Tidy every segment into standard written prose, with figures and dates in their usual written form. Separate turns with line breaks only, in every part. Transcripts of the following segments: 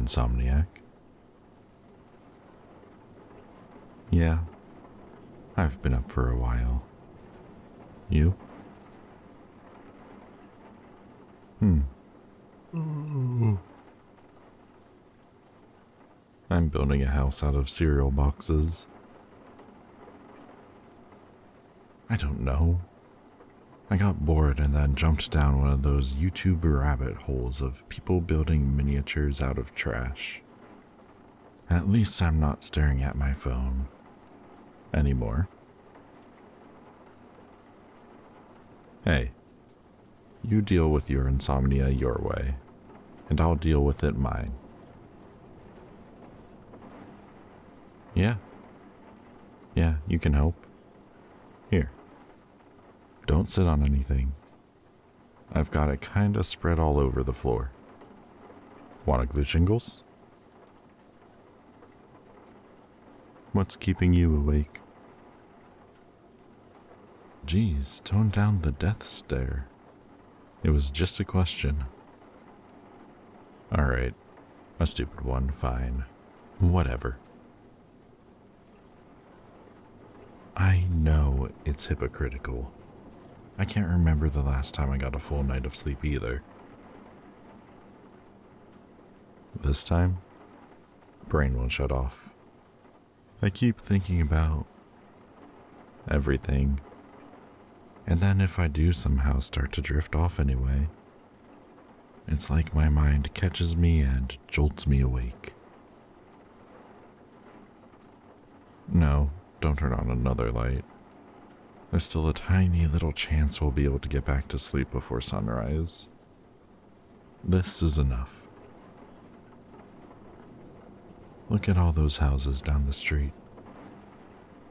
Insomniac. Yeah, I've been up for a while. You? I'm building a house out of cereal boxes. I don't know. I got bored and then jumped down one of those YouTube rabbit holes of people building miniatures out of trash. At least I'm not staring at my phone anymore. Hey, you deal with your insomnia your way, and I'll deal with it mine. Yeah, you can help. Here, don't sit on anything. I've got it kinda spread all over the floor. Wanna glue shingles? What's keeping you awake? Geez, tone down the death stare. It was just a question. Alright, a stupid one, fine. Whatever. I know it's hypocritical. I can't remember the last time I got a full night of sleep either. This time, brain won't shut off. I keep thinking about everything. And then if I do somehow start to drift off anyway, it's like my mind catches me and jolts me awake. No, don't turn on another light. There's still a tiny little chance we'll be able to get back to sleep before sunrise. This is enough. Look at all those houses down the street,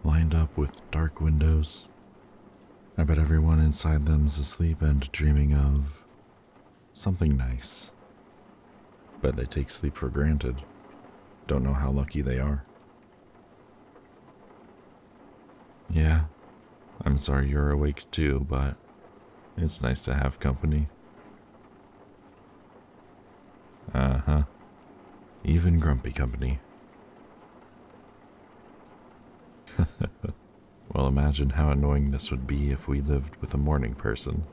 lined up with dark windows. I bet everyone inside them's asleep and dreaming of something nice. Bet they take sleep for granted. Don't know how lucky they are. Yeah, I'm sorry you're awake too, but it's nice to have company. Uh-huh. Even grumpy company. Well, imagine how annoying this would be if we lived with a morning person.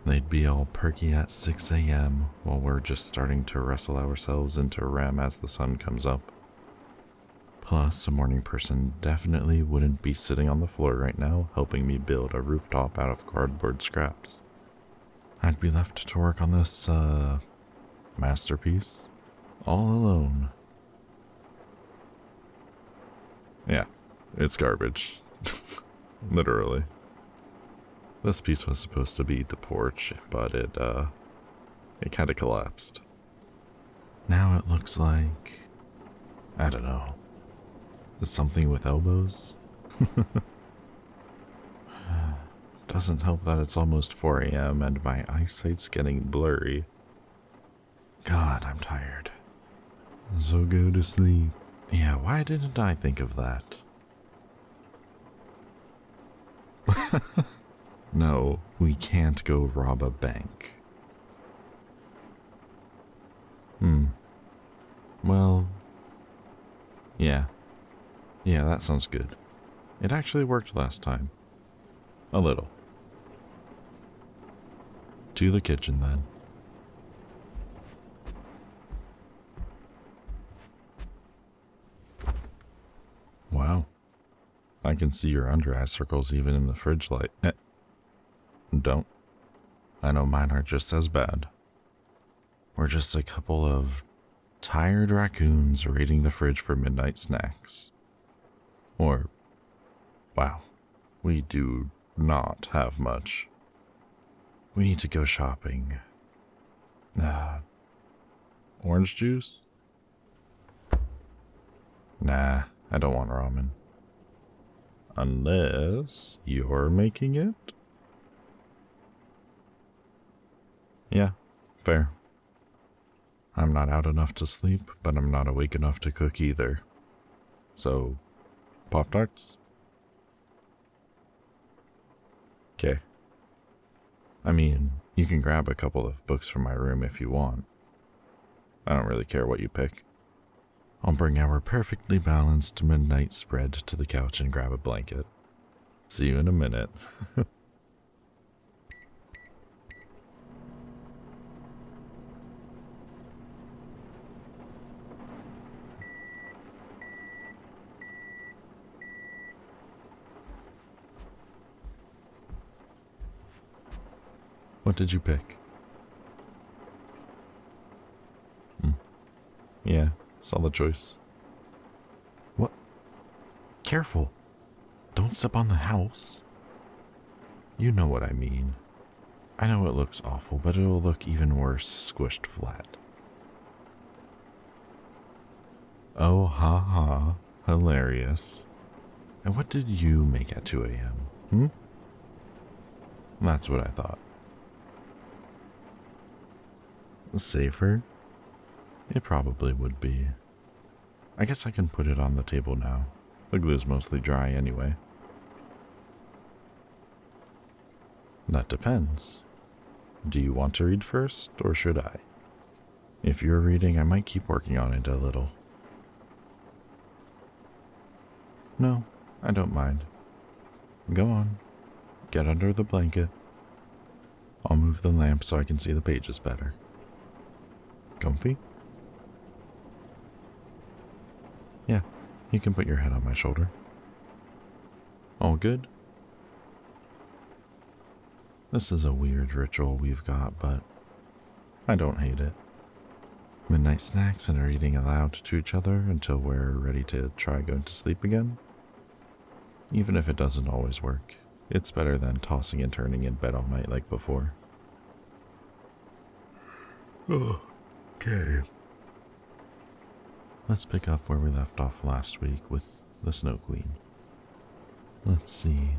They'd be all perky at 6 a.m. while we're just starting to wrestle ourselves into REM as the sun comes up. Plus, a morning person definitely wouldn't be sitting on the floor right now helping me build a rooftop out of cardboard scraps. I'd be left to work on this, masterpiece all alone. Yeah, it's garbage. Literally. This piece was supposed to be the porch, but it kinda collapsed. Now it looks like, I don't know, something with elbows? Doesn't help that it's almost 4 a.m. and my eyesight's getting blurry. God, I'm tired. So go to sleep. Yeah, why didn't I think of that? No, we can't go rob a bank. Well, yeah, that sounds good. It actually worked last time. A little. To the kitchen then. Wow. I can see your under eye circles even in the fridge light. Don't. I know mine are just as bad. We're just a couple of tired raccoons raiding the fridge for midnight snacks. Or, wow, we do not have much. We need to go shopping. Orange juice? Nah, I don't want ramen. Unless you're making it? Yeah, fair. I'm not out enough to sleep, but I'm not awake enough to cook either. So, Pop-Tarts? Okay. I mean, you can grab a couple of books from my room if you want. I don't really care what you pick. I'll bring our perfectly balanced midnight spread to the couch and grab a blanket. See you in a minute. What did you pick? Yeah, solid choice. What? Careful. Don't step on the house. You know what I mean. I know it looks awful, but it'll look even worse squished flat. Oh, ha ha. Hilarious. And what did you make at 2 a.m.? That's what I thought. Safer? It probably would be. I guess I can put it on the table now. The glue's mostly dry anyway. That depends. Do you want to read first, or should I? If you're reading, I might keep working on it a little. No, I don't mind. Go on. Get under the blanket. I'll move the lamp so I can see the pages better. Comfy? Yeah, you can put your head on my shoulder. All good? This is a weird ritual we've got, but I don't hate it. Midnight snacks and reading aloud to each other until we're ready to try going to sleep again. Even if it doesn't always work, it's better than tossing and turning in bed all night like before. Okay. Let's pick up where we left off last week with the Snow Queen. Let's see.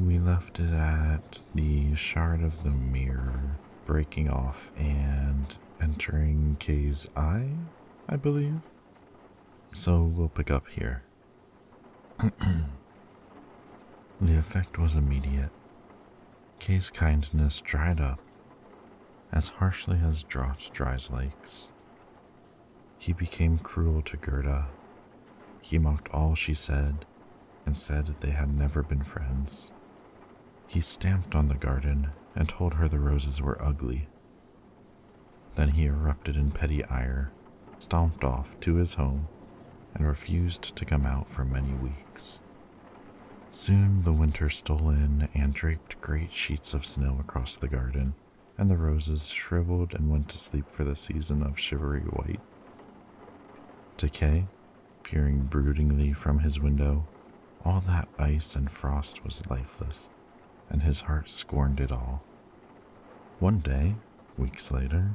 We left it at the shard of the mirror breaking off and entering Kay's eye, I believe. So we'll pick up here. The effect was immediate. Kay's kindness dried up as harshly as drought dries lakes. He became cruel to Gerda. He mocked all she said and said they had never been friends. He stamped on the garden and told her the roses were ugly. Then he erupted in petty ire, stomped off to his home, and refused to come out for many weeks. Soon the winter stole in and draped great sheets of snow across the garden, and the roses shriveled and went to sleep for the season of shivery white. To Kay, peering broodingly from his window, all that ice and frost was lifeless, and his heart scorned it all. One day, weeks later,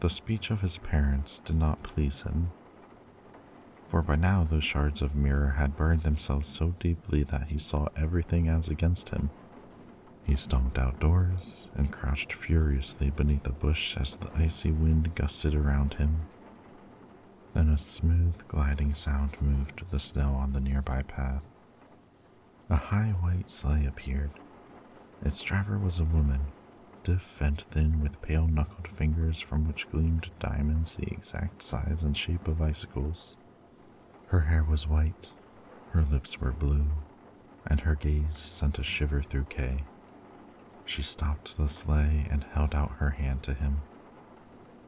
the speech of his parents did not please him, for by now those shards of mirror had burned themselves so deeply that he saw everything as against him. He stomped outdoors and crouched furiously beneath a bush as the icy wind gusted around him. Then a smooth, gliding sound moved the snow on the nearby path. A high white sleigh appeared. Its driver was a woman, stiff and thin with pale-knuckled fingers from which gleamed diamonds the exact size and shape of icicles. Her hair was white, her lips were blue, and her gaze sent a shiver through Kay. She stopped the sleigh and held out her hand to him.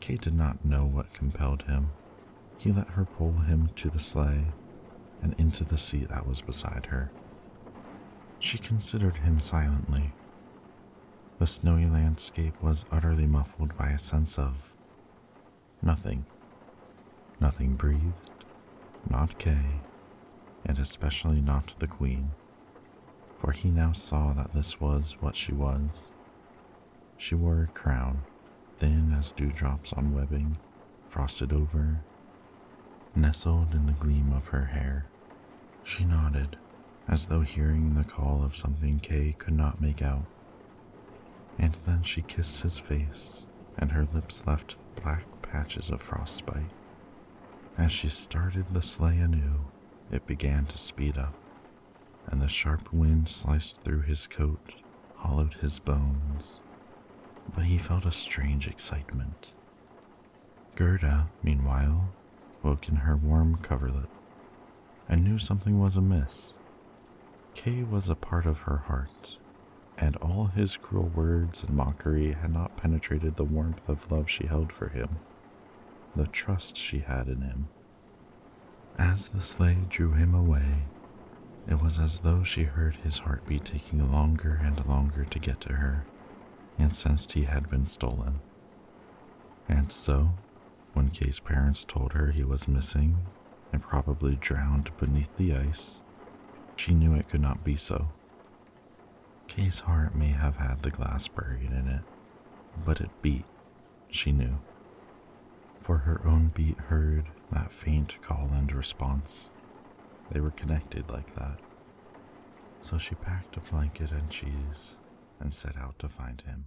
Kay did not know what compelled him. He let her pull him to the sleigh and into the seat that was beside her. She considered him silently. The snowy landscape was utterly muffled by a sense of nothing. Nothing breathed, not Kay, and especially not the Queen, for he now saw that this was what she was. She wore a crown, thin as dewdrops on webbing, frosted over, nestled in the gleam of her hair. She nodded, as though hearing the call of something Kay could not make out. And then she kissed his face, and her lips left black patches of frostbite. As she started the sleigh anew, it began to speed up, and the sharp wind sliced through his coat, hollowed his bones. But he felt a strange excitement. Gerda, meanwhile, woke in her warm coverlet and knew something was amiss. Kay was a part of her heart, and all his cruel words and mockery had not penetrated the warmth of love she held for him, the trust she had in him. As the sleigh drew him away, it was as though she heard his heartbeat taking longer and longer to get to her, and sensed he had been stolen. And so, when Kay's parents told her he was missing and probably drowned beneath the ice, she knew it could not be so. Kay's heart may have had the glass buried in it, but it beat, she knew. For her own beat heard that faint call and response. They were connected like that. So she packed a blanket and cheese and set out to find him.